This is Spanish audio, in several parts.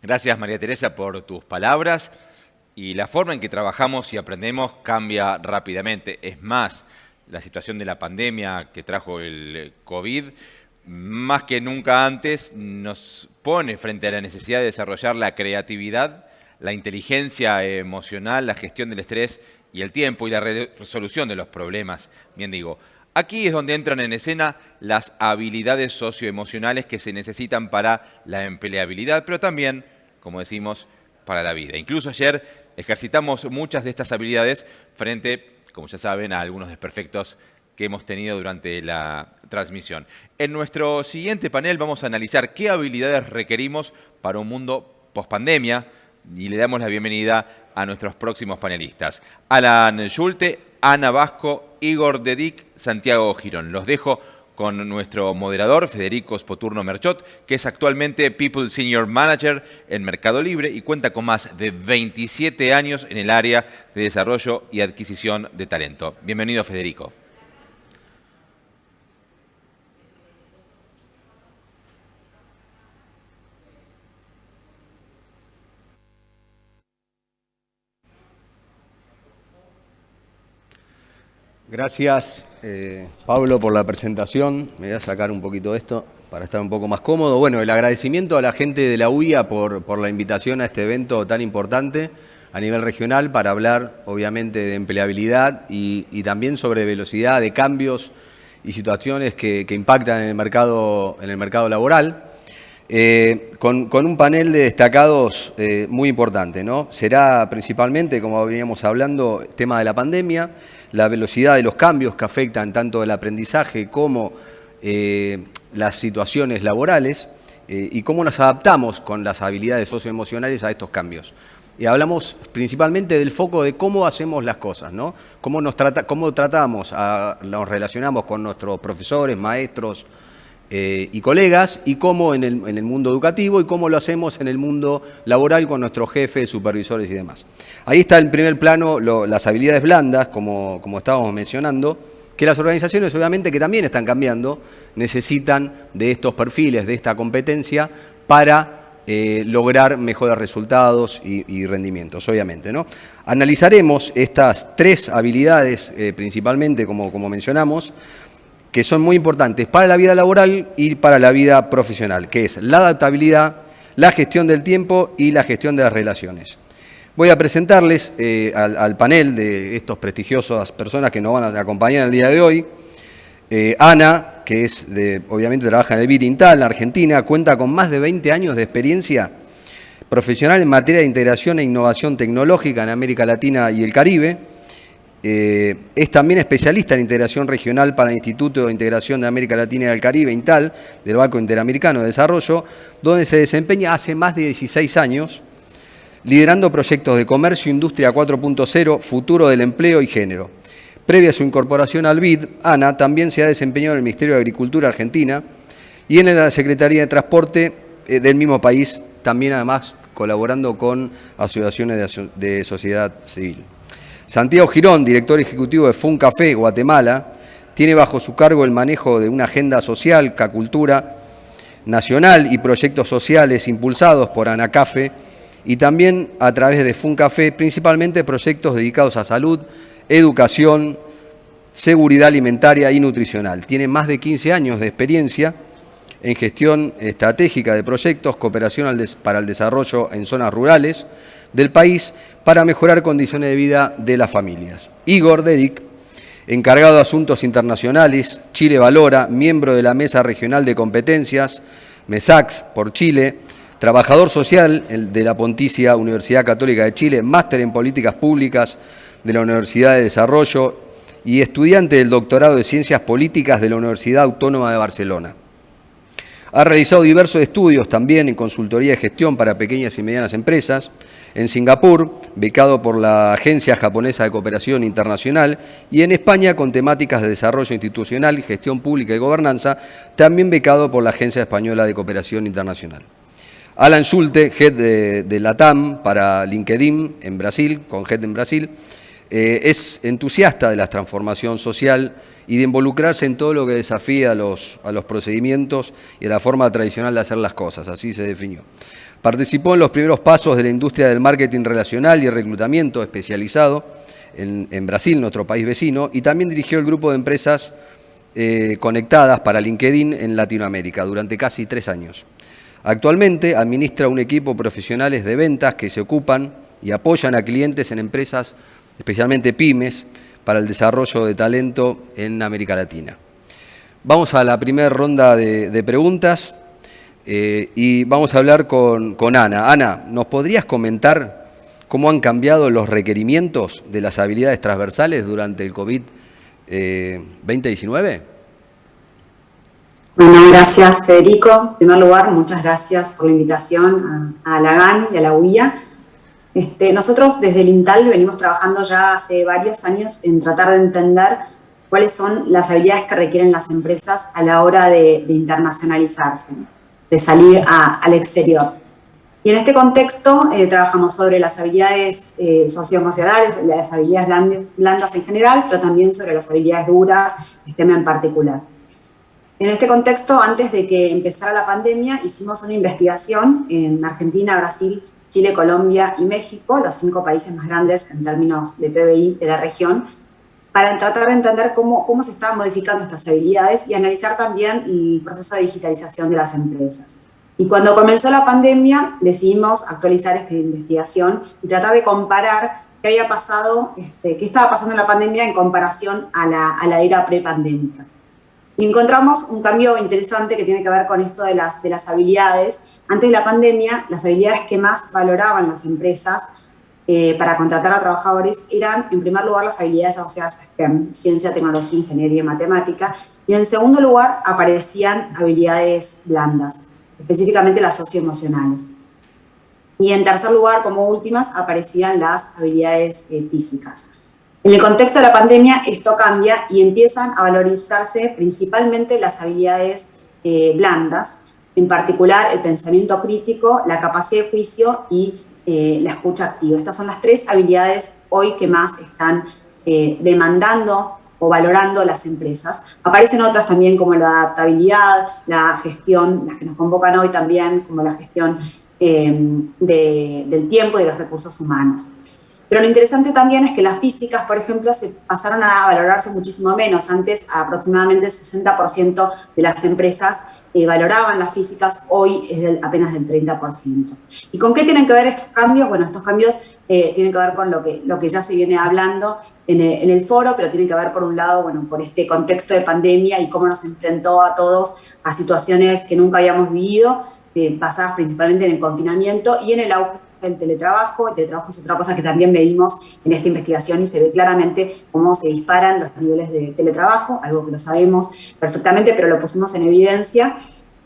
Gracias, María Teresa, por tus palabras. Y la forma en que trabajamos y aprendemos cambia rápidamente. Es más, la situación de la pandemia que trajo el COVID, más que nunca antes, nos pone frente a la necesidad de desarrollar la creatividad, la inteligencia emocional, la gestión del estrés y el tiempo y la resolución de los problemas. Bien digo, aquí es donde entran en escena las habilidades socioemocionales que se necesitan para la empleabilidad, pero también, como decimos, para la vida. Incluso ayer ejercitamos muchas de estas habilidades frente, como ya saben, a algunos desperfectos que hemos tenido durante la transmisión. En nuestro siguiente panel vamos a analizar qué habilidades requerimos para un mundo pospandemia y le damos la bienvenida a nuestros próximos panelistas. Alan Schulte, Ana Vasco, Igor Dedic, Santiago Girón. Los dejo con nuestro moderador, Federico Spoturno Merchot, que es actualmente People Senior Manager en Mercado Libre y cuenta con más de 27 años en el área de desarrollo y adquisición de talento. Bienvenido, Federico. Gracias, Pablo, por la presentación. Me voy a sacar un poquito de esto para estar un poco más cómodo. Bueno, el agradecimiento a la gente de la UIA por la invitación a este evento tan importante a nivel regional para hablar, obviamente, de empleabilidad y también sobre velocidad de cambios y situaciones que impactan en el mercado laboral. Con un panel de destacados muy importante, ¿no? Será principalmente, como veníamos hablando, el tema de la pandemia, la velocidad de los cambios que afectan tanto el aprendizaje como las situaciones laborales y cómo nos adaptamos con las habilidades socioemocionales a estos cambios. Y hablamos principalmente del foco de cómo hacemos las cosas, ¿no? Cómo nos relacionamos con nuestros profesores, maestros, y colegas, y cómo en el mundo educativo y cómo lo hacemos en el mundo laboral con nuestros jefes, supervisores y demás. Ahí está en primer plano las habilidades blandas, como estábamos mencionando, que las organizaciones obviamente que también están cambiando, necesitan de estos perfiles, de esta competencia para lograr mejores resultados y rendimientos, obviamente, ¿no? Analizaremos estas tres habilidades principalmente, como mencionamos, que son muy importantes para la vida laboral y para la vida profesional, que es la adaptabilidad, la gestión del tiempo y la gestión de las relaciones. Voy a presentarles al panel de estas prestigiosas personas que nos van a acompañar el día de hoy. Ana, que obviamente trabaja en el BIT Intal, Argentina, cuenta con más de 20 años de experiencia profesional en materia de integración e innovación tecnológica en América Latina y el Caribe. Es también especialista en integración regional para el Instituto de Integración de América Latina y el Caribe, INTAL, del Banco Interamericano de Desarrollo, donde se desempeña hace más de 16 años, liderando proyectos de comercio, industria 4.0, futuro del empleo y género. Previa a su incorporación al BID, Ana también se ha desempeñado en el Ministerio de Agricultura Argentina y en la Secretaría de Transporte del mismo país, también además colaborando con asociaciones de sociedad civil. Santiago Girón, director ejecutivo de FUNCAFE Guatemala, tiene bajo su cargo el manejo de una agenda social, cacultura nacional y proyectos sociales impulsados por ANACAFE y también a través de FUNCAFE, principalmente proyectos dedicados a salud, educación, seguridad alimentaria y nutricional. Tiene más de 15 años de experiencia en gestión estratégica de proyectos, cooperación para el desarrollo en zonas rurales del país para mejorar condiciones de vida de las familias. Igor Dedic, encargado de Asuntos Internacionales, Chile Valora, miembro de la Mesa Regional de Competencias, MESACS por Chile, trabajador social de la Ponticia Universidad Católica de Chile, máster en Políticas Públicas de la Universidad de Desarrollo y estudiante del doctorado de Ciencias Políticas de la Universidad Autónoma de Barcelona. Ha realizado diversos estudios también en consultoría de gestión para pequeñas y medianas empresas, en Singapur, becado por la Agencia Japonesa de Cooperación Internacional, y en España con temáticas de desarrollo institucional, gestión pública y gobernanza, también becado por la Agencia Española de Cooperación Internacional. Alan Schulte, Head de LATAM para LinkedIn en Brasil, con Head en Brasil, Es entusiasta de la transformación social y de involucrarse en todo lo que desafía a los procedimientos y a la forma tradicional de hacer las cosas, así se definió. Participó en los primeros pasos de la industria del marketing relacional y el reclutamiento especializado en Brasil, nuestro país vecino, y también dirigió el grupo de empresas conectadas para LinkedIn en Latinoamérica durante casi 3 años. Actualmente administra un equipo de profesionales de ventas que se ocupan y apoyan a clientes en empresas, especialmente pymes, para el desarrollo de talento en América Latina. Vamos a la primera ronda de preguntas y vamos a hablar con Ana. Ana, ¿nos podrías comentar cómo han cambiado los requerimientos de las habilidades transversales durante el COVID-2019? Bueno, gracias Federico. En primer lugar, muchas gracias por la invitación a la GAN y a la UIA. Nosotros desde el INTAL venimos trabajando ya hace varios años en tratar de entender cuáles son las habilidades que requieren las empresas a la hora de internacionalizarse, de salir al exterior. Y en este contexto trabajamos sobre las habilidades socioemocionales, las habilidades blandas en general, pero también sobre las habilidades duras, STEM en particular. En este contexto, antes de que empezara la pandemia, hicimos una investigación en Argentina, Brasil, Chile, Colombia y México, los 5 países más grandes en términos de PBI de la región, para tratar de entender cómo se estaban modificando estas habilidades y analizar también el proceso de digitalización de las empresas. Y cuando comenzó la pandemia, decidimos actualizar esta investigación y tratar de comparar qué había pasado, qué estaba pasando en la pandemia en comparación a la era prepandémica. Y encontramos un cambio interesante que tiene que ver con esto de las habilidades. Antes de la pandemia, las habilidades que más valoraban las empresas para contratar a trabajadores eran, en primer lugar, las habilidades asociadas a STEM, ciencia, tecnología, ingeniería y matemática, y en segundo lugar aparecían habilidades blandas, específicamente las socioemocionales. Y en tercer lugar, como últimas, aparecían las habilidades físicas. En el contexto de la pandemia esto cambia y empiezan a valorizarse principalmente las habilidades blandas, en particular el pensamiento crítico, la capacidad de juicio y la escucha activa. Estas son las 3 habilidades hoy que más están demandando o valorando las empresas. Aparecen otras también como la adaptabilidad, la gestión, las que nos convocan hoy también, como la gestión del tiempo y de los recursos humanos. Pero lo interesante también es que las físicas, por ejemplo, se pasaron a valorarse muchísimo menos. Antes, aproximadamente el 60% de las empresas valoraban las físicas, hoy es apenas del 30%. ¿Y con qué tienen que ver estos cambios? Bueno, estos cambios tienen que ver con lo que ya se viene hablando en el foro, pero tienen que ver, por un lado, bueno, por este contexto de pandemia y cómo nos enfrentó a todos a situaciones que nunca habíamos vivido, basadas principalmente en el confinamiento y en el auge del teletrabajo. El teletrabajo es otra cosa que también medimos en esta investigación y se ve claramente cómo se disparan los niveles de teletrabajo, algo que lo sabemos perfectamente, pero lo pusimos en evidencia,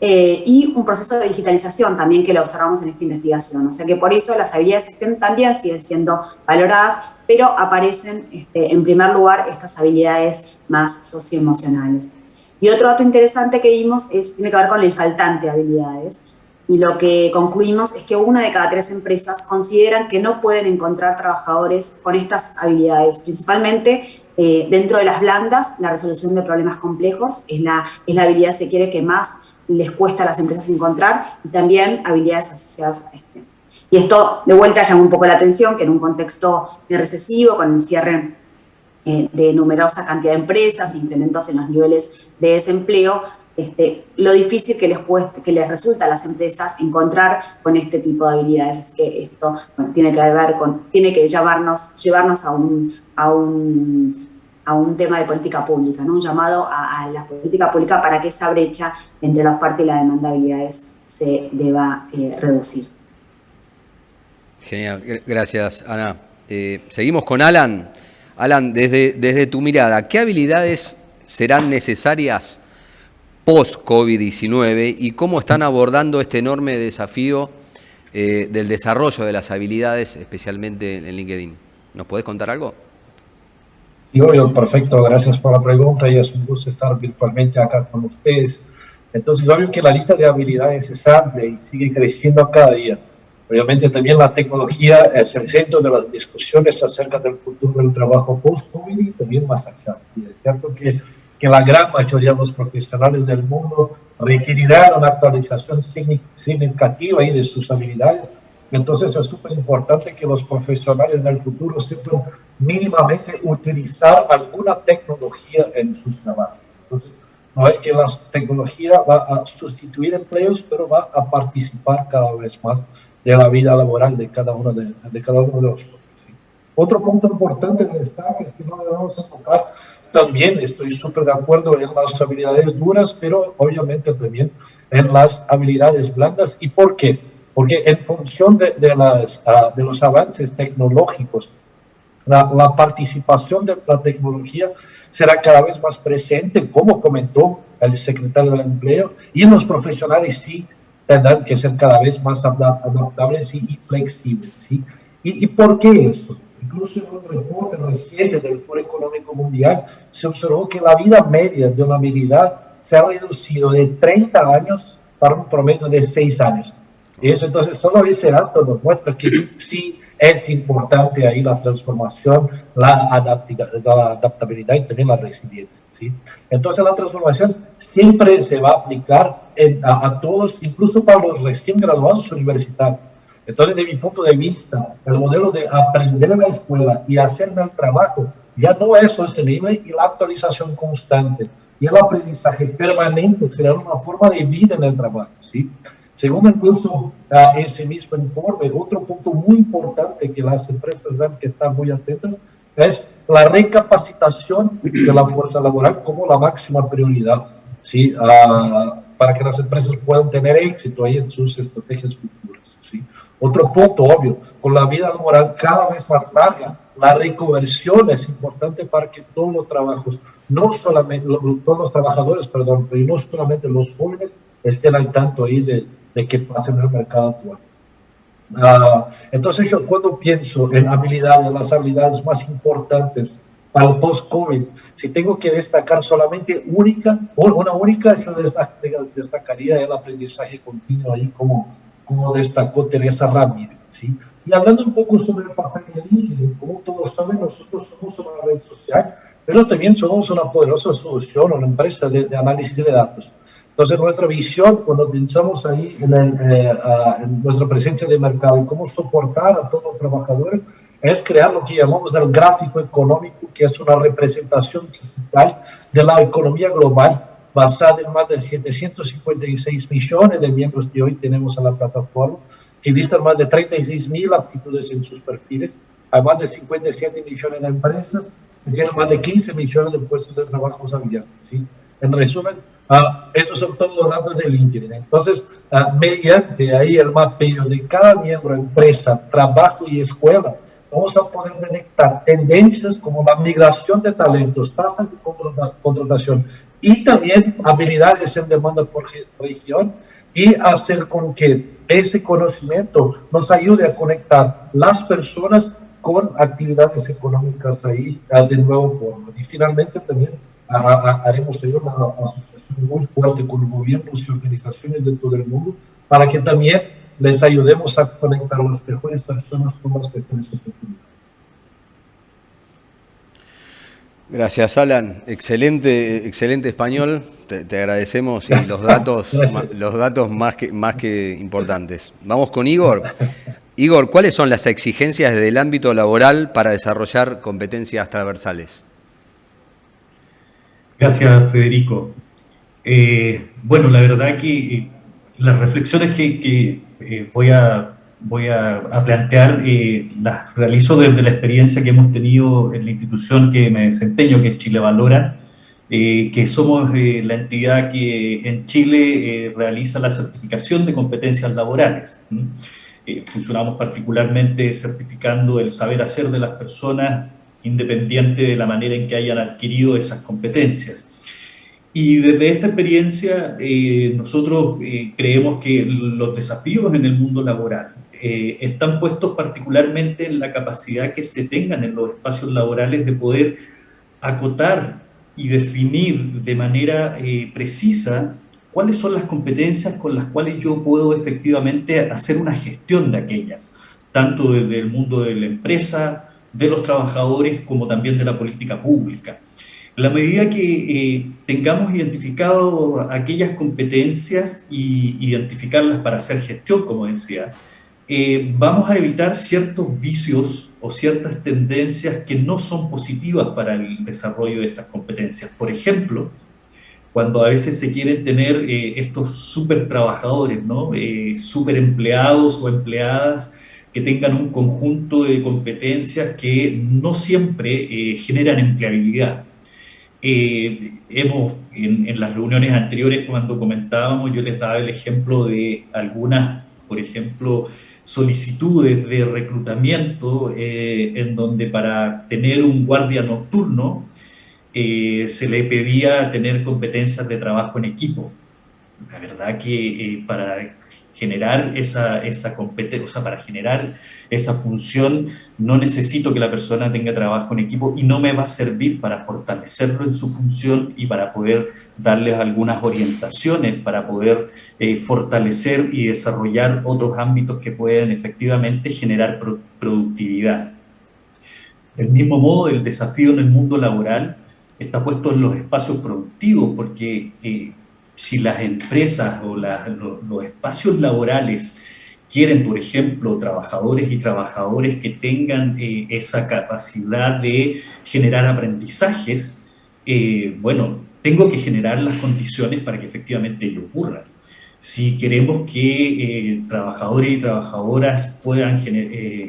y un proceso de digitalización también que lo observamos en esta investigación. O sea que por eso las habilidades STEM también siguen siendo valoradas, pero aparecen en primer lugar estas habilidades más socioemocionales. Y otro dato interesante que vimos tiene que ver con el faltante de habilidades. Y lo que concluimos es que 1 de cada 3 empresas consideran que no pueden encontrar trabajadores con estas habilidades. Principalmente dentro de las blandas, la resolución de problemas complejos es la habilidad, se quiere, que más les cuesta a las empresas encontrar, y también habilidades asociadas a STEM. Y esto de vuelta llama un poco la atención, que en un contexto recesivo, con el cierre de numerosa cantidad de empresas, incrementos en los niveles de desempleo, lo difícil que les resulta a las empresas encontrar con este tipo de habilidades. Es que esto, bueno, tiene que llevarnos a un tema de política pública, ¿no? Un llamado a la política pública para que esa brecha entre la oferta y la demanda de habilidades se deba reducir. Genial, gracias Ana. Seguimos con Alan. Alan, desde tu mirada, ¿qué habilidades serán necesarias post-COVID-19 y cómo están abordando este enorme desafío del desarrollo de las habilidades, especialmente en LinkedIn? ¿Nos podés contar algo? Sí, obvio, perfecto, gracias por la pregunta y es un gusto estar virtualmente acá con ustedes. Entonces, obvio que la lista de habilidades es amplia y sigue creciendo cada día. Obviamente también la tecnología es el centro de las discusiones acerca del futuro del trabajo post-COVID y también más allá. Y es cierto que la gran mayoría de los profesionales del mundo requerirán una actualización significativa ahí de sus habilidades. Entonces es súper importante que los profesionales del futuro sepan mínimamente utilizar alguna tecnología en sus trabajos. Entonces, no es que la tecnología va a sustituir empleos, pero va a participar cada vez más de la vida laboral de cada uno de los. ¿Sí? Otro punto importante que destaca es que no debemos enfocar también, estoy súper de acuerdo en las habilidades duras, pero obviamente también en las habilidades blandas. ¿Y por qué? Porque en función de los avances tecnológicos, la participación de la tecnología será cada vez más presente, como comentó el secretario del Empleo, y los profesionales sí tendrán que ser cada vez más adaptables y flexibles. ¿Sí? ¿Y por qué esto? Incluso en un reporte reciente del Foro Económico Mundial se observó que la vida media de una habilidad se ha reducido de 30 años para un promedio de 6 años. Eso entonces solo ese dato nos muestra que sí es importante ahí la transformación, la adaptabilidad y también la resiliencia. ¿Sí? Entonces la transformación siempre se va a aplicar a todos, incluso para los recién graduados universitarios. Entonces, de mi punto de vista, el modelo de aprender en la escuela y hacer en el trabajo ya no es sostenible, y la actualización constante y el aprendizaje permanente será una forma de vida en el trabajo. ¿Sí? Según incluso ese mismo informe, otro punto muy importante que las empresas dan que están muy atentas es la recapacitación de la fuerza laboral como la máxima prioridad, ¿sí? Para que las empresas puedan tener éxito ahí en sus estrategias futuras. ¿Sí? Otro punto obvio, con la vida laboral cada vez más larga, la reconversión es importante para que todos los trabajos, no solamente todos los trabajadores, perdón, pero no solamente los jóvenes estén al tanto ahí de qué pasa en el mercado actual. Entonces yo cuando pienso en habilidades, las habilidades más importantes para el post-COVID, si tengo que destacar solamente una única, yo destacaría el aprendizaje continuo ahí como destacó Teresa Ramírez. ¿Sí? Y hablando un poco sobre el papel de LinkedIn, como todos saben, nosotros somos una red social, pero también somos una poderosa solución, una empresa de análisis de datos. Entonces, nuestra visión, cuando pensamos ahí en nuestra presencia de mercado y cómo soportar a todos los trabajadores, es crear lo que llamamos el gráfico económico, que es una representación digital de la economía global, basada en más de 756 millones de miembros que hoy tenemos en la plataforma, que listan más de 36.000 aptitudes en sus perfiles. Hay más de 57 millones de empresas, que tienen más de 15 millones de puestos de trabajo abiertos. ¿Sí? En resumen, esos son todos los datos de LinkedIn. Entonces, mediante ahí el mapeo de cada miembro, empresa, trabajo y escuela, vamos a poder detectar tendencias como la migración de talentos, tasas de contratación y también habilidades en demanda por región, y hacer con que ese conocimiento nos ayude a conectar las personas con actividades económicas ahí de nueva forma. Y finalmente también haremos una asociación muy fuerte con gobiernos y organizaciones de todo el mundo para que también les ayudemos a conectar a las mejores personas con las mejores oportunidades. Gracias, Alan. Excelente español. Te agradecemos, y los datos más que importantes. Vamos con Igor. Igor, ¿cuáles son las exigencias del ámbito laboral para desarrollar competencias transversales? Gracias, Federico. Bueno, la verdad que las reflexiones que voy a plantear las realizo desde la experiencia que hemos tenido en la institución que me desempeño, que es Chile Valora, que somos la entidad que en Chile realiza la certificación de competencias laborales. Funcionamos particularmente certificando el saber hacer de las personas, independiente de la manera en que hayan adquirido esas competencias. Y desde esta experiencia, nosotros creemos que los desafíos en el mundo laboral están puestos particularmente en la capacidad que se tengan en los espacios laborales de poder acotar y definir de manera precisa cuáles son las competencias con las cuales yo puedo efectivamente hacer una gestión de aquellas, tanto desde el mundo de la empresa, de los trabajadores, como también de la política pública. En la medida que tengamos identificado aquellas competencias y identificarlas para hacer gestión, como decía, vamos a evitar ciertos vicios o ciertas tendencias que no son positivas para el desarrollo de estas competencias. Por ejemplo, cuando a veces se quieren tener estos súper trabajadores, ¿no? Súper empleados o empleadas que tengan un conjunto de competencias que no siempre generan empleabilidad. En las reuniones anteriores, cuando comentábamos, yo les daba el ejemplo de algunas, por ejemplo, solicitudes de reclutamiento en donde para tener un guardia nocturno se le pedía tener competencias de trabajo en equipo. La verdad que para generar esa competencia, o sea, para generar esa función, no necesito que la persona tenga trabajo en equipo y no me va a servir para fortalecerlo en su función y para poder darles algunas orientaciones, para poder fortalecer y desarrollar otros ámbitos que pueden efectivamente generar productividad. Del mismo modo, el desafío en el mundo laboral está puesto en los espacios productivos, porque si las empresas o los espacios laborales quieren, por ejemplo, trabajadores y trabajadoras que tengan esa capacidad de generar aprendizajes, bueno, tengo que generar las condiciones para que efectivamente ello ocurra. Si queremos que trabajadores y trabajadoras puedan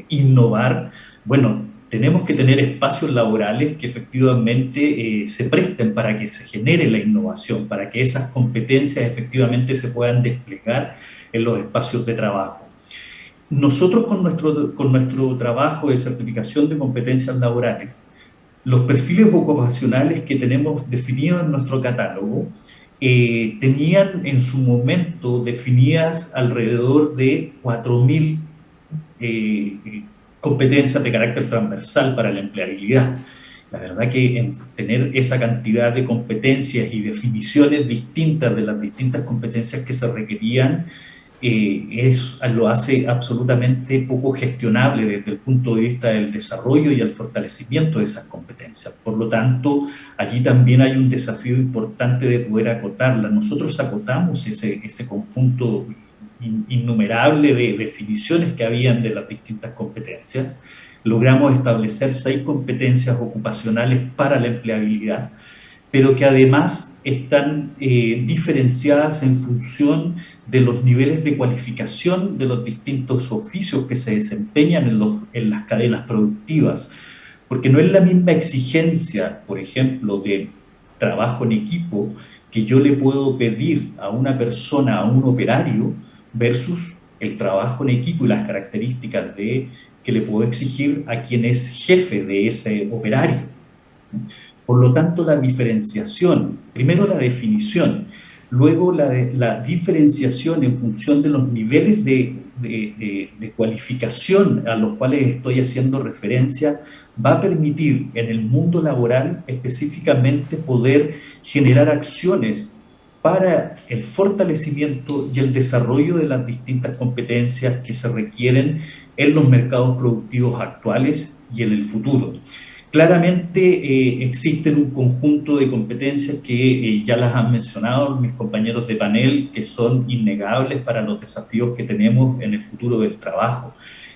innovar, bueno, tenemos que tener espacios laborales que efectivamente se presten para que se genere la innovación, para que esas competencias efectivamente se puedan desplegar en los espacios de trabajo. Nosotros con nuestro trabajo de certificación de competencias laborales, los perfiles ocupacionales que tenemos definidos en nuestro catálogo tenían en su momento definidas alrededor de 4.000 competencias de carácter transversal para la empleabilidad. La verdad que tener esa cantidad de competencias y definiciones distintas de las distintas competencias que se requerían lo hace absolutamente poco gestionable desde el punto de vista del desarrollo y el fortalecimiento de esas competencias. Por lo tanto, allí también hay un desafío importante de poder acotarlas. Nosotros acotamos ese conjunto innumerable de definiciones que habían de las distintas competencias. Logramos establecer 6 competencias ocupacionales para la empleabilidad, pero que además están diferenciadas en función de los niveles de cualificación de los distintos oficios que se desempeñan en las cadenas productivas, porque no es la misma exigencia, por ejemplo, de trabajo en equipo que yo le puedo pedir a una persona, a un operario, versus el trabajo en equipo y las características que le puedo exigir a quien es jefe de ese operario. Por lo tanto, la diferenciación, primero la definición, luego la diferenciación en función de los niveles de cualificación a los cuales estoy haciendo referencia, va a permitir en el mundo laboral específicamente poder generar acciones para el fortalecimiento y el desarrollo de las distintas competencias que se requieren en los mercados productivos actuales y en el futuro. Claramente existen un conjunto de competencias que ya las han mencionado mis compañeros de panel, que son innegables para los desafíos que tenemos en el futuro del trabajo.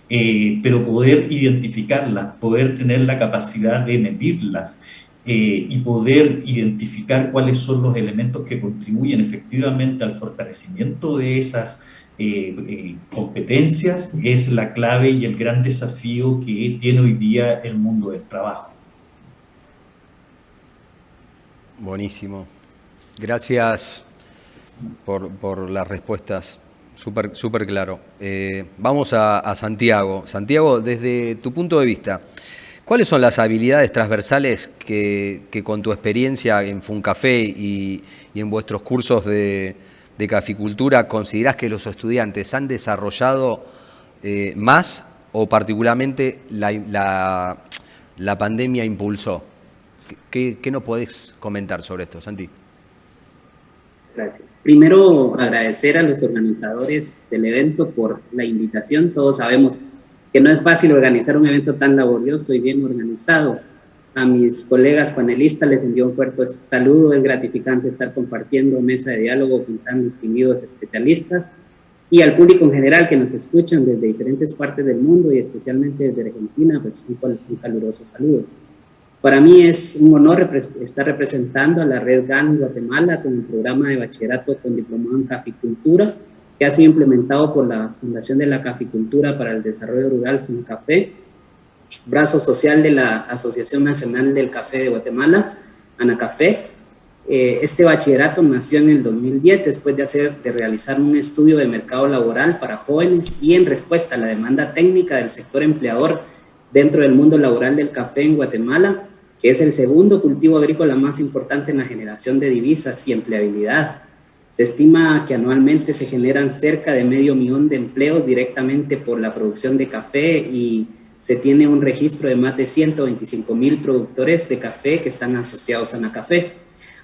Pero poder identificarlas, poder tener la capacidad de medirlas, y poder identificar cuáles son los elementos que contribuyen efectivamente al fortalecimiento de esas competencias es la clave y el gran desafío que tiene hoy día el mundo del trabajo. Buenísimo. Gracias por las respuestas. Súper claro. Vamos a Santiago. Santiago, desde tu punto de vista, ¿cuáles son las habilidades transversales que con tu experiencia en Funcafé y en vuestros cursos de caficultura considerás que los estudiantes han desarrollado más o particularmente la pandemia impulsó? ¿Qué nos podés comentar sobre esto, Santi? Gracias. Primero, agradecer a los organizadores del evento por la invitación. Todos sabemos que no es fácil organizar un evento tan laborioso y bien organizado. A mis colegas panelistas les envío un fuerte saludo. Es gratificante estar compartiendo mesa de diálogo con tan distinguidos especialistas, y al público en general que nos escuchan desde diferentes partes del mundo y especialmente desde Argentina, pues un caluroso saludo. Para mí es un honor estar representando a la Red GAN Guatemala con el programa de bachillerato con diplomado en caficultura, que ha sido implementado por la Fundación de la Caficultura para el Desarrollo Rural, FUNCAFE, brazo social de la Asociación Nacional del Café de Guatemala, ANACAFE. Este bachillerato nació en el 2010 después de realizar un estudio de mercado laboral para jóvenes y en respuesta a la demanda técnica del sector empleador dentro del mundo laboral del café en Guatemala, que es el segundo cultivo agrícola más importante en la generación de divisas y empleabilidad. Se estima que anualmente se generan cerca de 500,000 de empleos directamente por la producción de café y se tiene un registro de más de 125,000 productores de café que están asociados a ANACAFE.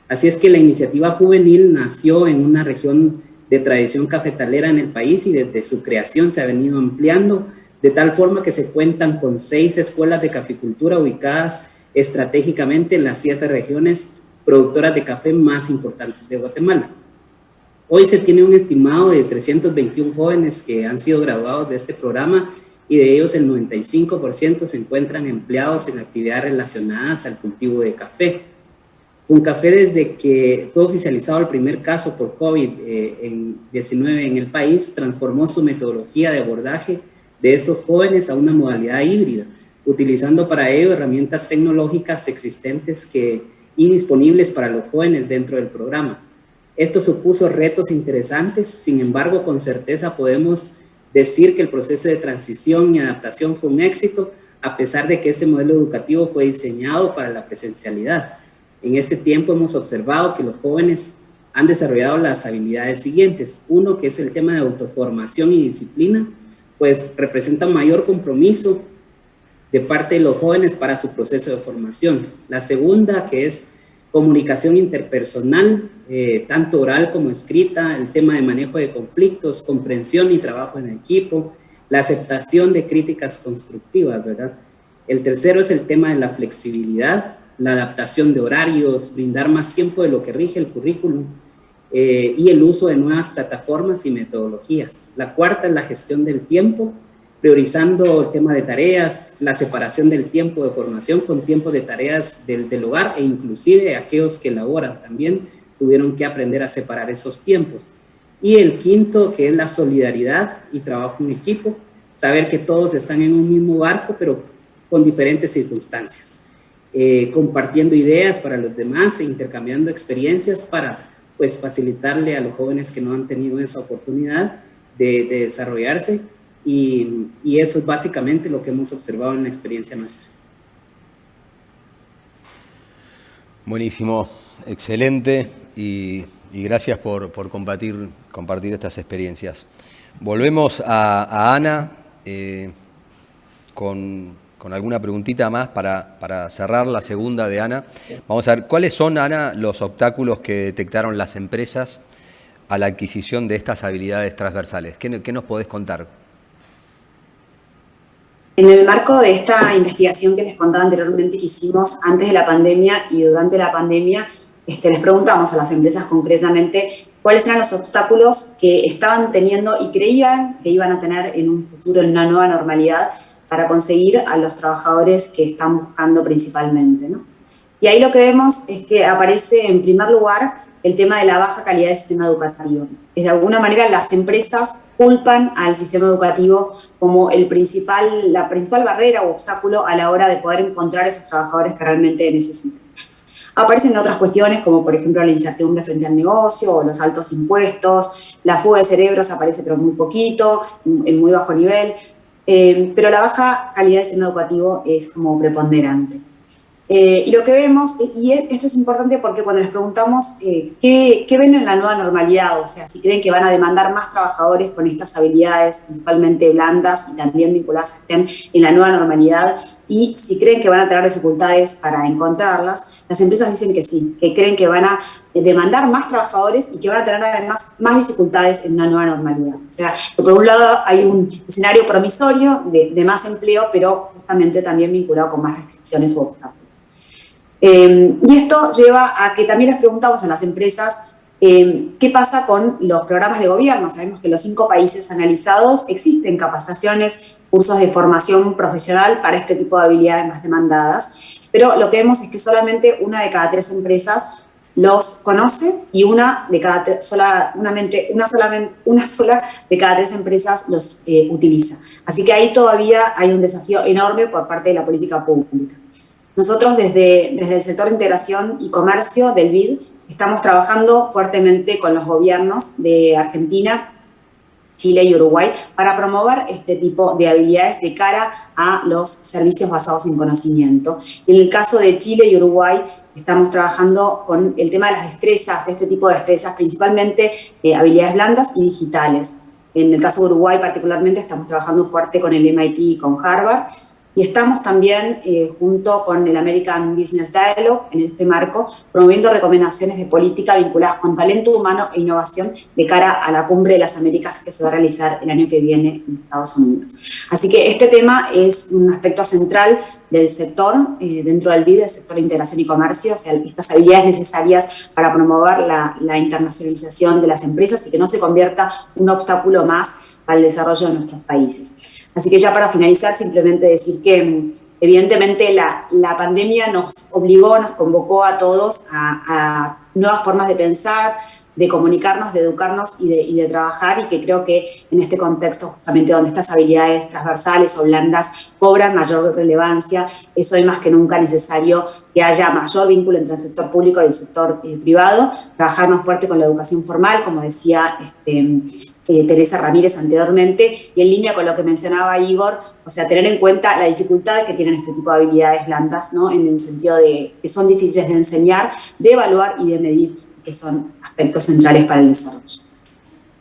Así es que la iniciativa juvenil nació en una región de tradición cafetalera en el país y desde su creación se ha venido ampliando de tal forma que se cuentan con 6 escuelas de caficultura ubicadas estratégicamente en las 7 regiones productoras de café más importantes de Guatemala. Hoy se tiene un estimado de 321 jóvenes que han sido graduados de este programa y de ellos el 95% se encuentran empleados en actividades relacionadas al cultivo de café. FUNCAFE, desde que fue oficializado el primer caso por COVID-19 en el país, transformó su metodología de abordaje de estos jóvenes a una modalidad híbrida, utilizando para ello herramientas tecnológicas existentes y disponibles para los jóvenes dentro del programa. Esto supuso retos interesantes, sin embargo, con certeza podemos decir que el proceso de transición y adaptación fue un éxito, a pesar de que este modelo educativo fue diseñado para la presencialidad. En este tiempo hemos observado que los jóvenes han desarrollado las habilidades siguientes. Uno, que es el tema de autoformación y disciplina, pues representa un mayor compromiso de parte de los jóvenes para su proceso de formación. La segunda, que es comunicación interpersonal, tanto oral como escrita, el tema de manejo de conflictos, comprensión y trabajo en equipo, la aceptación de críticas constructivas, ¿verdad? El tercero es el tema de la flexibilidad, la adaptación de horarios, brindar más tiempo de lo que rige el currículum y el uso de nuevas plataformas y metodologías. La cuarta es la gestión del tiempo, priorizando el tema de tareas, la separación del tiempo de formación con tiempo de tareas del hogar e inclusive aquellos que laboran también tuvieron que aprender a separar esos tiempos. Y el quinto, que es la solidaridad y trabajo en equipo, saber que todos están en un mismo barco pero con diferentes circunstancias. Compartiendo ideas para los demás e intercambiando experiencias para pues, facilitarle a los jóvenes que no han tenido esa oportunidad de desarrollarse y eso es básicamente lo que hemos observado en la experiencia nuestra. Buenísimo, excelente y gracias por compartir estas experiencias. Volvemos a Ana con alguna preguntita más para cerrar la segunda de Ana. Vamos a ver, ¿cuáles son, Ana, los obstáculos que detectaron las empresas a la adquisición de estas habilidades transversales? ¿Qué nos podés contar? En el marco de esta investigación que les contaba anteriormente que hicimos antes de la pandemia y durante la pandemia, les preguntamos a las empresas concretamente cuáles eran los obstáculos que estaban teniendo y creían que iban a tener en un futuro, en una nueva normalidad, para conseguir a los trabajadores que están buscando principalmente, ¿no? Y ahí lo que vemos es que aparece en primer lugar el tema de la baja calidad del sistema educativo. De alguna manera las empresas culpan al sistema educativo como la principal barrera o obstáculo a la hora de poder encontrar esos trabajadores que realmente necesitan. Aparecen otras cuestiones como por ejemplo la incertidumbre frente al negocio o los altos impuestos, la fuga de cerebros aparece pero muy poquito, en muy bajo nivel. Pero la baja calidad del sistema educativo es como preponderante. Y lo que vemos, y esto es importante porque cuando les preguntamos qué ven en la nueva normalidad, o sea, si creen que van a demandar más trabajadores con estas habilidades, principalmente blandas y también vinculadas a STEM en la nueva normalidad, y si creen que van a tener dificultades para encontrarlas, las empresas dicen que sí, que creen que van a demandar más trabajadores y que van a tener además más dificultades en una nueva normalidad. O sea, por un lado hay un escenario promisorio de más empleo, pero justamente también vinculado con más restricciones u obstáculos. Y esto lleva a que también les preguntamos a las empresas qué pasa con los programas de gobierno. Sabemos que en los 5 países analizados existen capacitaciones, cursos de formación profesional para este tipo de habilidades más demandadas, pero lo que vemos es que solamente una de cada 3 empresas los conoce y una sola de cada 3 empresas los utiliza. Así que ahí todavía hay un desafío enorme por parte de la política pública. Nosotros desde el sector de integración y comercio del BID estamos trabajando fuertemente con los gobiernos de Argentina, Chile y Uruguay para promover este tipo de habilidades de cara a los servicios basados en conocimiento. Y en el caso de Chile y Uruguay estamos trabajando con el tema de las destrezas, de este tipo de destrezas, principalmente habilidades blandas y digitales. En el caso de Uruguay particularmente estamos trabajando fuerte con el MIT y con Harvard. Y estamos también, junto con el American Business Dialogue, en este marco, promoviendo recomendaciones de política vinculadas con talento humano e innovación de cara a la Cumbre de las Américas que se va a realizar el año que viene en Estados Unidos. Así que este tema es un aspecto central del sector, dentro del BID, del sector de integración y comercio, o sea, estas habilidades necesarias para promover la internacionalización de las empresas y que no se convierta un obstáculo más para el desarrollo de nuestros países. Así que ya para finalizar, simplemente decir que evidentemente la pandemia nos obligó, nos convocó a todos a nuevas formas de pensar, de comunicarnos, de educarnos y de trabajar, y que creo que en este contexto justamente donde estas habilidades transversales o blandas cobran mayor relevancia, es hoy más que nunca necesario que haya mayor vínculo entre el sector público y el sector privado, trabajarnos fuerte con la educación formal, como decía Teresa Ramírez anteriormente, y en línea con lo que mencionaba Igor, o sea, tener en cuenta la dificultad que tienen este tipo de habilidades blandas, ¿no? En el sentido de que son difíciles de enseñar, de evaluar y de medir, que son aspectos centrales para el desarrollo.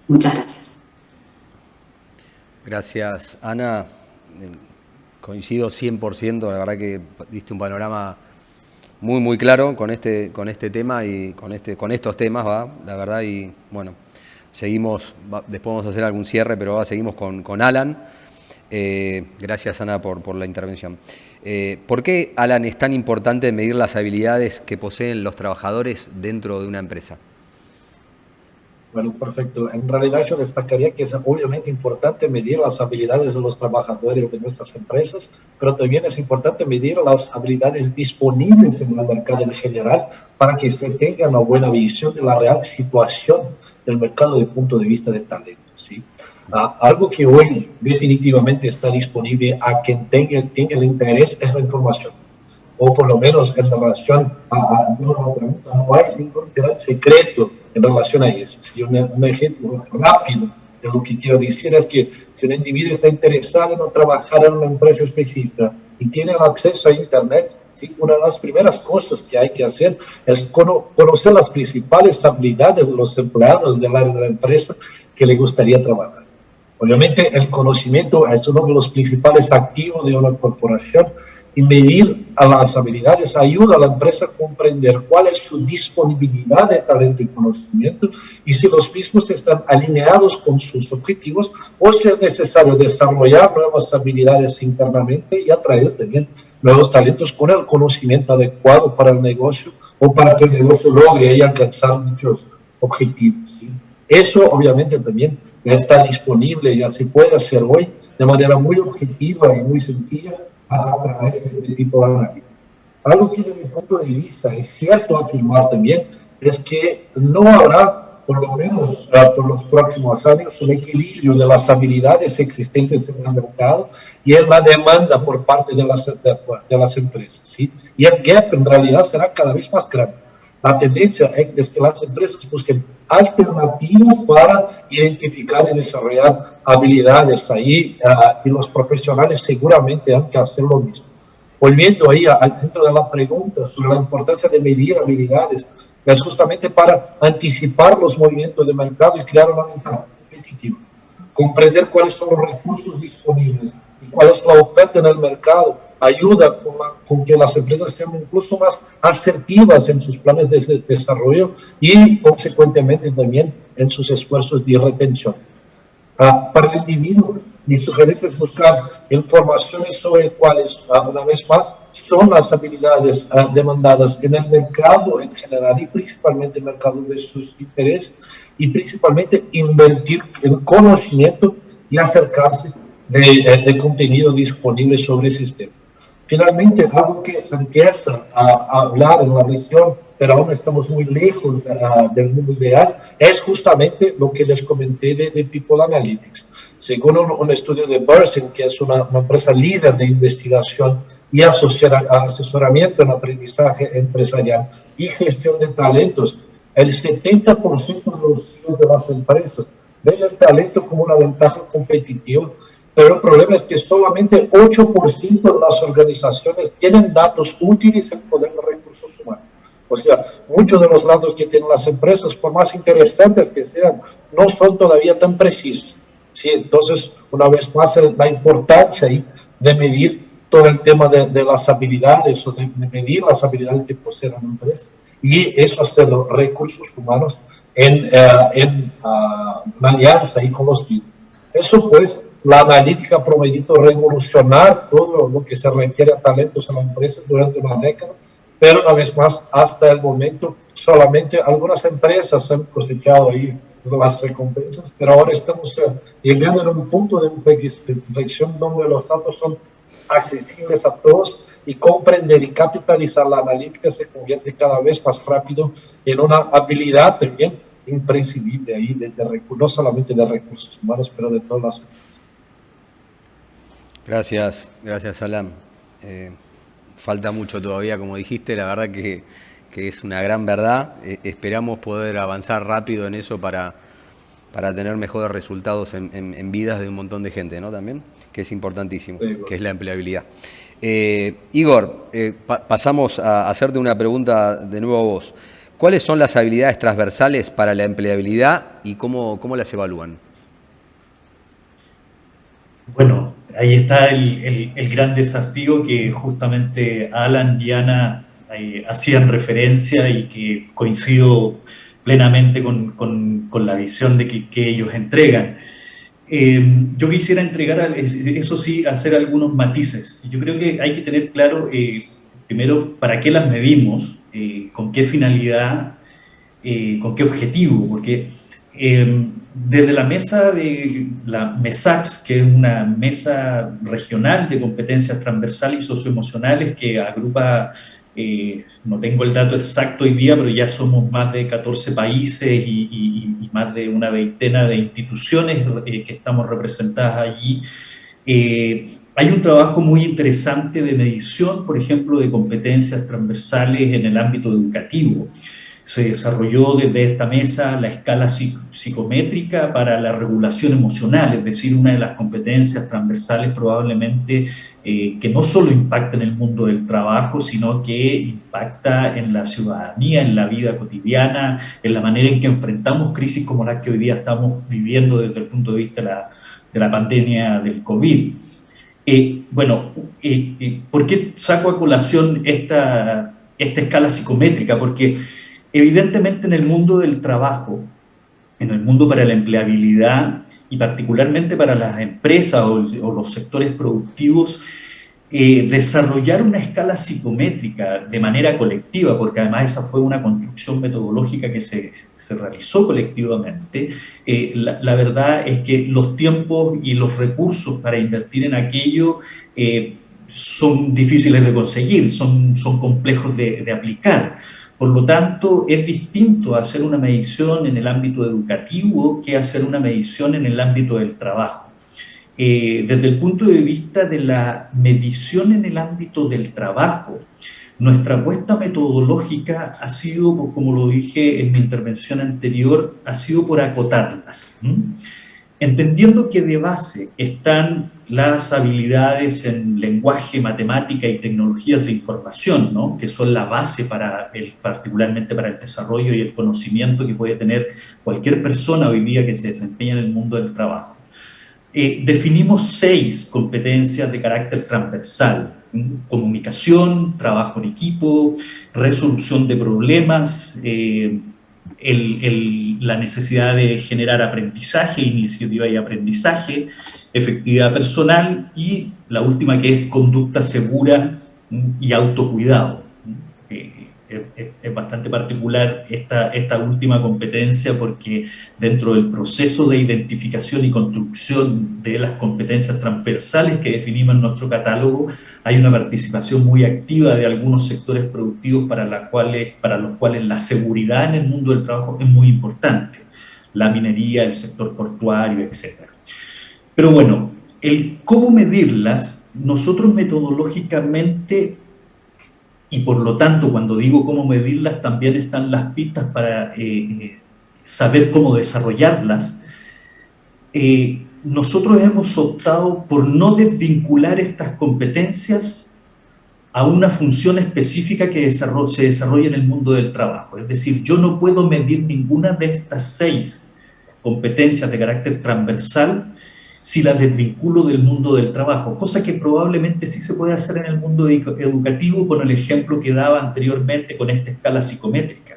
Muchas gracias. Gracias, Ana. Coincido 100%, la verdad que diste un panorama muy, muy claro con este tema y con estos temas, ¿va? La verdad, y bueno, seguimos, después vamos a hacer algún cierre, pero seguimos con Alan. Gracias, Ana, por la intervención. ¿Por qué, Alan, es tan importante medir las habilidades que poseen los trabajadores dentro de una empresa? Bueno, perfecto. En realidad yo destacaría que es obviamente importante medir las habilidades de los trabajadores de nuestras empresas, pero también es importante medir las habilidades disponibles en el mercado en general para que se tenga una buena visión de la real situación del mercado desde el punto de vista de talento, ¿sí? Algo que hoy definitivamente está disponible a quien tenga el interés es la información, o por lo menos en relación a una pregunta, no hay ningún gran secreto en relación a eso. Si un ejemplo rápido de lo que quiero decir es que si un individuo está interesado en trabajar en una empresa específica y tiene el acceso a Internet, ¿sí? Una de las primeras cosas que hay que hacer es conocer las principales habilidades de los empleados de la empresa que le gustaría trabajar. Obviamente el conocimiento es uno de los principales activos de una corporación, y medir a las habilidades ayuda a la empresa a comprender cuál es su disponibilidad de talento y conocimiento y si los mismos están alineados con sus objetivos o si es necesario desarrollar nuevas habilidades internamente y atraer también nuevos talentos con el conocimiento adecuado para el negocio o para que el negocio logre y alcanzar dichos objetivos, ¿sí? Eso obviamente también ya está disponible, ya se puede hacer hoy de manera muy objetiva y muy sencilla a través de este tipo de análisis. Algo que desde mi punto de vista es cierto afirmar también es que no habrá, por lo menos por los próximos años, un equilibrio de las habilidades existentes en el mercado y en la demanda por parte de las empresas, ¿sí? Y el gap en realidad será cada vez más grande. La tendencia es que las empresas busquen alternativas para identificar y desarrollar habilidades ahí, y los profesionales seguramente han que hacer lo mismo. volviendo ahí al centro de la pregunta sobre la importancia de medir habilidades, es justamente para anticipar los movimientos de mercado y crear una ventaja competitiva. Comprender cuáles son los recursos disponibles y cuál es la oferta en el mercado ayuda con que las empresas sean incluso más asertivas en sus planes de desarrollo y, consecuentemente, también en sus esfuerzos de retención. Para el individuo, mi sugerencia es buscar informaciones sobre cuáles, una vez más, son las habilidades demandadas en el mercado en general y principalmente en el mercado de sus intereses, y principalmente invertir en conocimiento y acercarse de contenido disponible sobre el sistema. Finalmente, algo que se empieza a hablar en la región, pero aún estamos muy lejos del mundo ideal, es justamente lo que les comenté de People Analytics. Según un estudio de Burson, que es una empresa líder de investigación y asesoramiento en aprendizaje empresarial y gestión de talentos, el 70% de los CEOs de las empresas ven el talento como una ventaja competitiva, pero el problema es que solamente 8% de las organizaciones tienen datos útiles en poder de recursos humanos. O sea, muchos de los datos que tienen las empresas, por más interesantes que sean, no son todavía tan precisos. Sí, entonces, una vez más, la importancia ahí de medir todo el tema de las habilidades o de medir las habilidades que posee una empresa, y eso hacer los recursos humanos en alianza ahí con los líderes. Eso, pues, la analítica ha prometido revolucionar todo lo que se refiere a talentos en la empresa durante una década, pero una vez más, hasta el momento, solamente algunas empresas han cosechado ahí las recompensas, pero ahora estamos llegando a un punto de inflexión donde los datos son accesibles a todos y comprender y capitalizar la analítica se convierte cada vez más rápido en una habilidad también imprescindible ahí, no solamente de recursos humanos, pero de todas las empresas. Gracias Alan. Falta mucho todavía, como dijiste, la verdad que es una gran verdad. Esperamos poder avanzar rápido en eso para tener mejores resultados en vidas de un montón de gente, ¿no? También, que es importantísimo, sí, que es la empleabilidad. Igor, pasamos a hacerte una pregunta de nuevo a vos. ¿Cuáles son las habilidades transversales para la empleabilidad y cómo las evalúan? Bueno, ahí está el gran desafío que justamente Alan y Ana hacían referencia y que coincido plenamente con la visión de que ellos entregan. Yo quisiera entregar, eso sí, hacer algunos matices. Yo creo que hay que tener claro, primero, para qué las medimos, con qué finalidad, con qué objetivo, porque desde la mesa de la MESACS, que es una mesa regional de competencias transversales y socioemocionales que agrupa, no tengo el dato exacto hoy día, pero ya somos más de 14 países y más de una veintena de instituciones que estamos representadas allí. Hay un trabajo muy interesante de medición, por ejemplo, de competencias transversales en el ámbito educativo. Se desarrolló desde esta mesa la escala psicométrica para la regulación emocional, es decir, una de las competencias transversales probablemente que no solo impacta en el mundo del trabajo, sino que impacta en la ciudadanía, en la vida cotidiana, en la manera en que enfrentamos crisis como la que hoy día estamos viviendo desde el punto de vista de la pandemia del COVID. ¿Por qué saco a colación esta escala psicométrica? Porque evidentemente en el mundo del trabajo, en el mundo para la empleabilidad y particularmente para las empresas o los sectores productivos, desarrollar una escala psicométrica de manera colectiva, porque además esa fue una construcción metodológica que se realizó colectivamente, la verdad es que los tiempos y los recursos para invertir en aquello son difíciles de conseguir, son complejos de aplicar. Por lo tanto, es distinto hacer una medición en el ámbito educativo que hacer una medición en el ámbito del trabajo. Desde el punto de vista de la medición en el ámbito del trabajo, nuestra apuesta metodológica ha sido, como lo dije en mi intervención anterior, ha sido por acotarlas. entendiendo que de base están las habilidades en lenguaje, matemática y tecnologías de información, ¿no? Que son la base particularmente para el desarrollo y el conocimiento que puede tener cualquier persona hoy día que se desempeña en el mundo del trabajo. Definimos 6 competencias de carácter transversal: comunicación, trabajo en equipo, resolución de problemas, la necesidad de generar aprendizaje, iniciativa y aprendizaje, efectividad personal, y la última, que es conducta segura y autocuidado. Es bastante particular esta última competencia, porque dentro del proceso de identificación y construcción de las competencias transversales que definimos en nuestro catálogo, hay una participación muy activa de algunos sectores productivos para los cuales la seguridad en el mundo del trabajo es muy importante: la minería, el sector portuario, etc. Pero bueno, el cómo medirlas, nosotros metodológicamente, y por lo tanto cuando digo cómo medirlas también están las pistas para saber cómo desarrollarlas, nosotros hemos optado por no desvincular estas competencias a una función específica que se desarrolla en el mundo del trabajo. Es decir, yo no puedo medir ninguna de estas 6 competencias de carácter transversal si las desvinculo del mundo del trabajo, cosa que probablemente sí se puede hacer en el mundo educativo, con el ejemplo que daba anteriormente con esta escala psicométrica.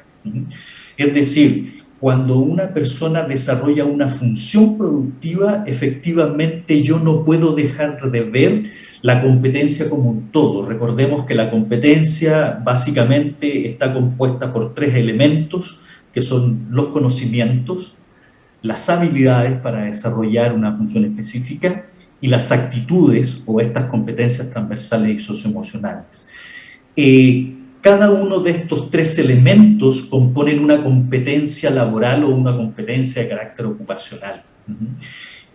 Es decir, cuando una persona desarrolla una función productiva, efectivamente yo no puedo dejar de ver la competencia como un todo. Recordemos que la competencia básicamente está compuesta por 3 elementos, que son los conocimientos, las habilidades para desarrollar una función específica y las actitudes o estas competencias transversales y socioemocionales. Cada uno de estos 3 elementos componen una competencia laboral o una competencia de carácter ocupacional.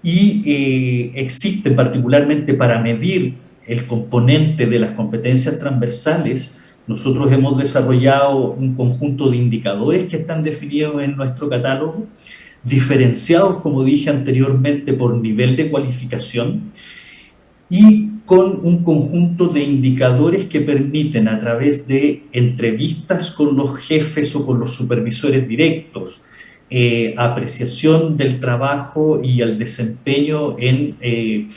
Y existen, particularmente para medir el componente de las competencias transversales, nosotros hemos desarrollado un conjunto de indicadores que están definidos en nuestro catálogo, diferenciados, como dije anteriormente, por nivel de cualificación, y con un conjunto de indicadores que permiten, a través de entrevistas con los jefes o con los supervisores directos, apreciación del trabajo y el desempeño en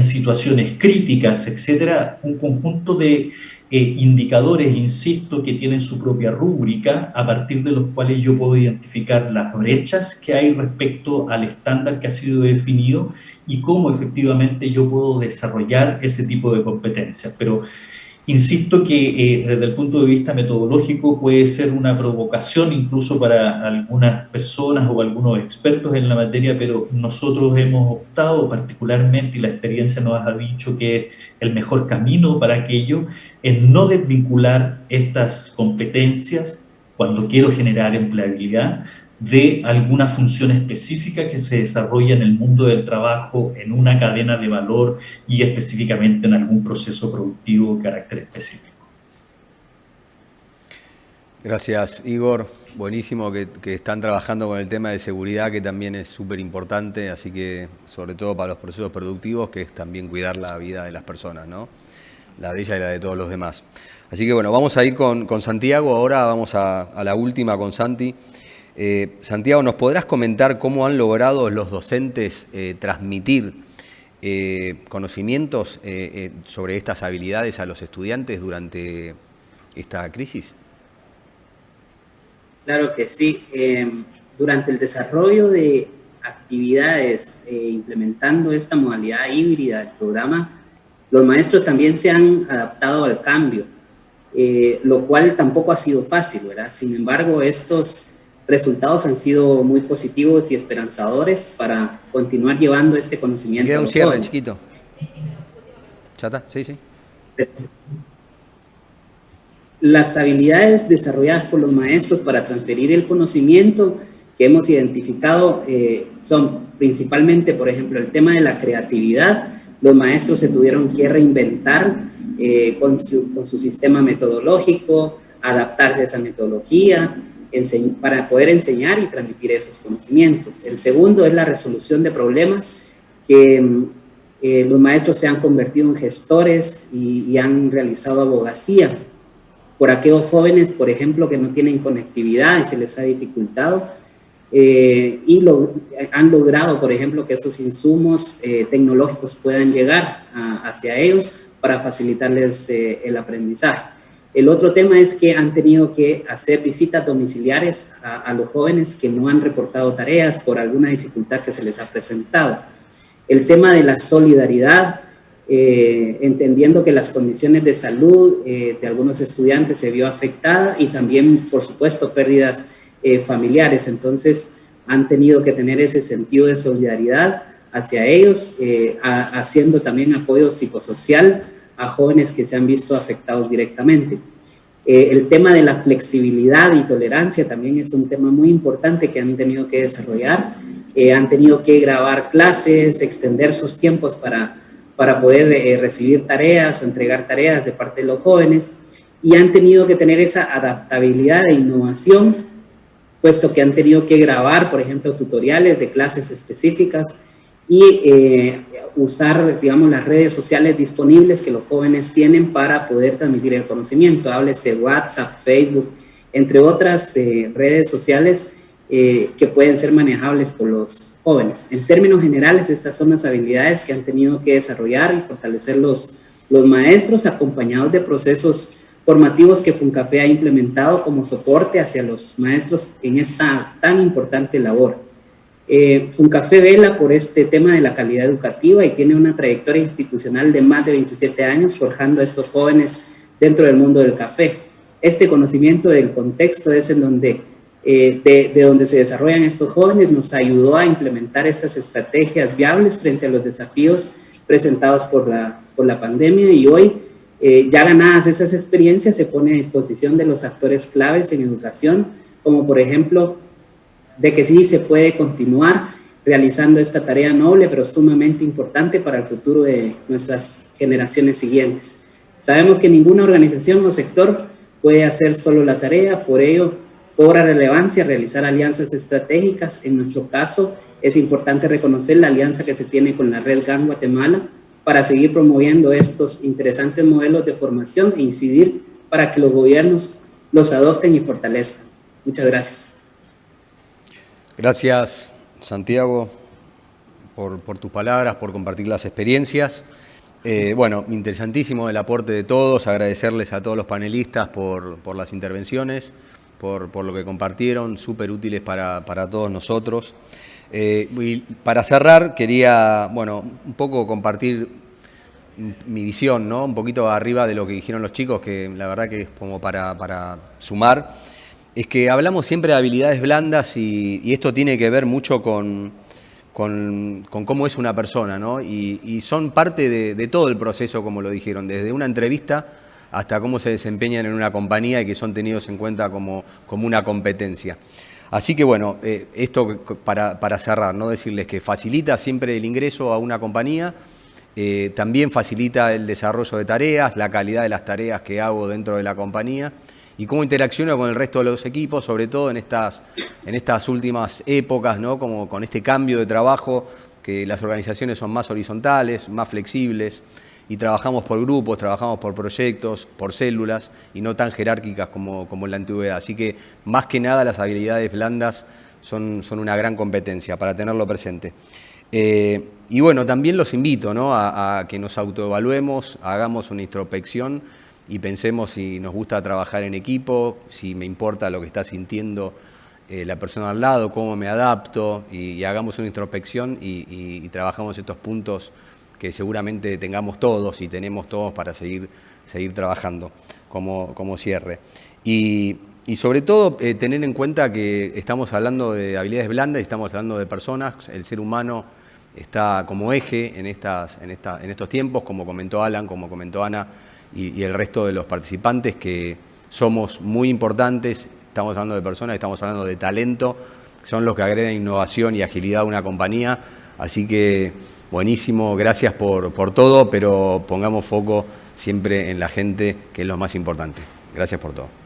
situaciones críticas, etcétera, un conjunto de indicadores, insisto, que tienen su propia rúbrica, a partir de los cuales yo puedo identificar las brechas que hay respecto al estándar que ha sido definido y cómo efectivamente yo puedo desarrollar ese tipo de competencias. Pero insisto que desde el punto de vista metodológico puede ser una provocación incluso para algunas personas o algunos expertos en la materia, pero nosotros hemos optado particularmente, y la experiencia nos ha dicho que el mejor camino para aquello es no desvincular estas competencias cuando quiero generar empleabilidad de alguna función específica que se desarrolla en el mundo del trabajo, en una cadena de valor y específicamente en algún proceso productivo de carácter específico. Gracias, Igor. Buenísimo que están trabajando con el tema de seguridad, que también es súper importante, así que sobre todo para los procesos productivos, que es también cuidar la vida de las personas, ¿no? La de ella y la de todos los demás. Así que bueno, vamos a ir con Santiago ahora, vamos a la última con Santi. Santiago, ¿nos podrás comentar cómo han logrado los docentes transmitir conocimientos sobre estas habilidades a los estudiantes durante esta crisis? Claro que sí. Durante el desarrollo de actividades implementando esta modalidad híbrida del programa, los maestros también se han adaptado al cambio, lo cual tampoco ha sido fácil, ¿verdad? Sin embargo, estos resultados han sido muy positivos y esperanzadores para continuar llevando este conocimiento. Queda un cierre, chiquito. ¿Chata? Sí, sí. Las habilidades desarrolladas por los maestros para transferir el conocimiento que hemos identificado son principalmente, por ejemplo, el tema de la creatividad. Los maestros se tuvieron que reinventar con su sistema metodológico, adaptarse a esa metodología. para poder enseñar y transmitir esos conocimientos. El segundo es la resolución de problemas, que los maestros se han convertido en gestores y han realizado abogacía por aquellos jóvenes, por ejemplo, que no tienen conectividad y se les ha dificultado, han logrado, por ejemplo, que estos insumos tecnológicos puedan llegar hacia ellos para facilitarles el aprendizaje. El otro tema es que han tenido que hacer visitas domiciliares a los jóvenes que no han reportado tareas por alguna dificultad que se les ha presentado. El tema de la solidaridad, entendiendo que las condiciones de salud de algunos estudiantes se vio afectada y también, por supuesto, pérdidas familiares. Entonces, han tenido que tener ese sentido de solidaridad hacia ellos, haciendo también apoyo psicosocial a jóvenes que se han visto afectados directamente. El tema de la flexibilidad y tolerancia también es un tema muy importante que han tenido que desarrollar. Han tenido que grabar clases, extender sus tiempos para poder recibir tareas o entregar tareas de parte de los jóvenes, y han tenido que tener esa adaptabilidad e innovación, puesto que han tenido que grabar, por ejemplo, tutoriales de clases específicas y usar, digamos, las redes sociales disponibles que los jóvenes tienen para poder transmitir el conocimiento. Háblese WhatsApp, Facebook, entre otras redes sociales que pueden ser manejables por los jóvenes. En términos generales, estas son las habilidades que han tenido que desarrollar y fortalecer los maestros, acompañados de procesos formativos que FUNCAFE ha implementado como soporte hacia los maestros en esta tan importante labor. FUNCAFE vela por este tema de la calidad educativa y tiene una trayectoria institucional de más de 27 años forjando a estos jóvenes dentro del mundo del café. Este conocimiento del contexto es en donde, de donde se desarrollan estos jóvenes, nos ayudó a implementar estas estrategias viables frente a los desafíos presentados por la pandemia, y hoy, ya ganadas esas experiencias, se pone a disposición de los actores claves en educación, como por ejemplo, de que sí se puede continuar realizando esta tarea noble, pero sumamente importante para el futuro de nuestras generaciones siguientes. Sabemos que ninguna organización o sector puede hacer solo la tarea, por ello cobra relevancia realizar alianzas estratégicas. En nuestro caso, es importante reconocer la alianza que se tiene con la Red GAN Guatemala para seguir promoviendo estos interesantes modelos de formación e incidir para que los gobiernos los adopten y fortalezcan. Muchas gracias. Gracias, Santiago, por tus palabras, por compartir las experiencias. Bueno, interesantísimo el aporte de todos, agradecerles a todos los panelistas por las intervenciones, por lo que compartieron, súper útiles para todos nosotros. Y para cerrar, quería, bueno, un poco compartir mi visión, ¿no? Un poquito arriba de lo que dijeron los chicos, que la verdad que es como para sumar. Es que hablamos siempre de habilidades blandas y esto tiene que ver mucho con cómo es una persona, ¿no? Y son parte de todo el proceso, como lo dijeron, desde una entrevista hasta cómo se desempeñan en una compañía y que son tenidos en cuenta como una competencia. Así que bueno, esto para cerrar, ¿no? Decirles que facilita siempre el ingreso a una compañía, también facilita el desarrollo de tareas, la calidad de las tareas que hago dentro de la compañía, y cómo interacciono con el resto de los equipos, sobre todo en estas últimas épocas, ¿no? Como con este cambio de trabajo, que las organizaciones son más horizontales, más flexibles, y trabajamos por grupos, trabajamos por proyectos, por células, y no tan jerárquicas como en la antigüedad. Así que, más que nada, las habilidades blandas son una gran competencia, para tenerlo presente. Y bueno, también los invito, ¿no? a que nos autoevaluemos, hagamos una introspección, y pensemos si nos gusta trabajar en equipo, si me importa lo que está sintiendo la persona al lado, cómo me adapto, y hagamos una introspección y trabajamos estos puntos que seguramente tengamos todos y tenemos todos para seguir trabajando como cierre. Y sobre todo tener en cuenta que estamos hablando de habilidades blandas y estamos hablando de personas. El ser humano está como eje en estos tiempos, como comentó Alan, como comentó Ana, y el resto de los participantes, que somos muy importantes. Estamos hablando de personas, estamos hablando de talento, son los que agregan innovación y agilidad a una compañía. Así que buenísimo, gracias por todo, pero pongamos foco siempre en la gente, que es lo más importante. Gracias por todo.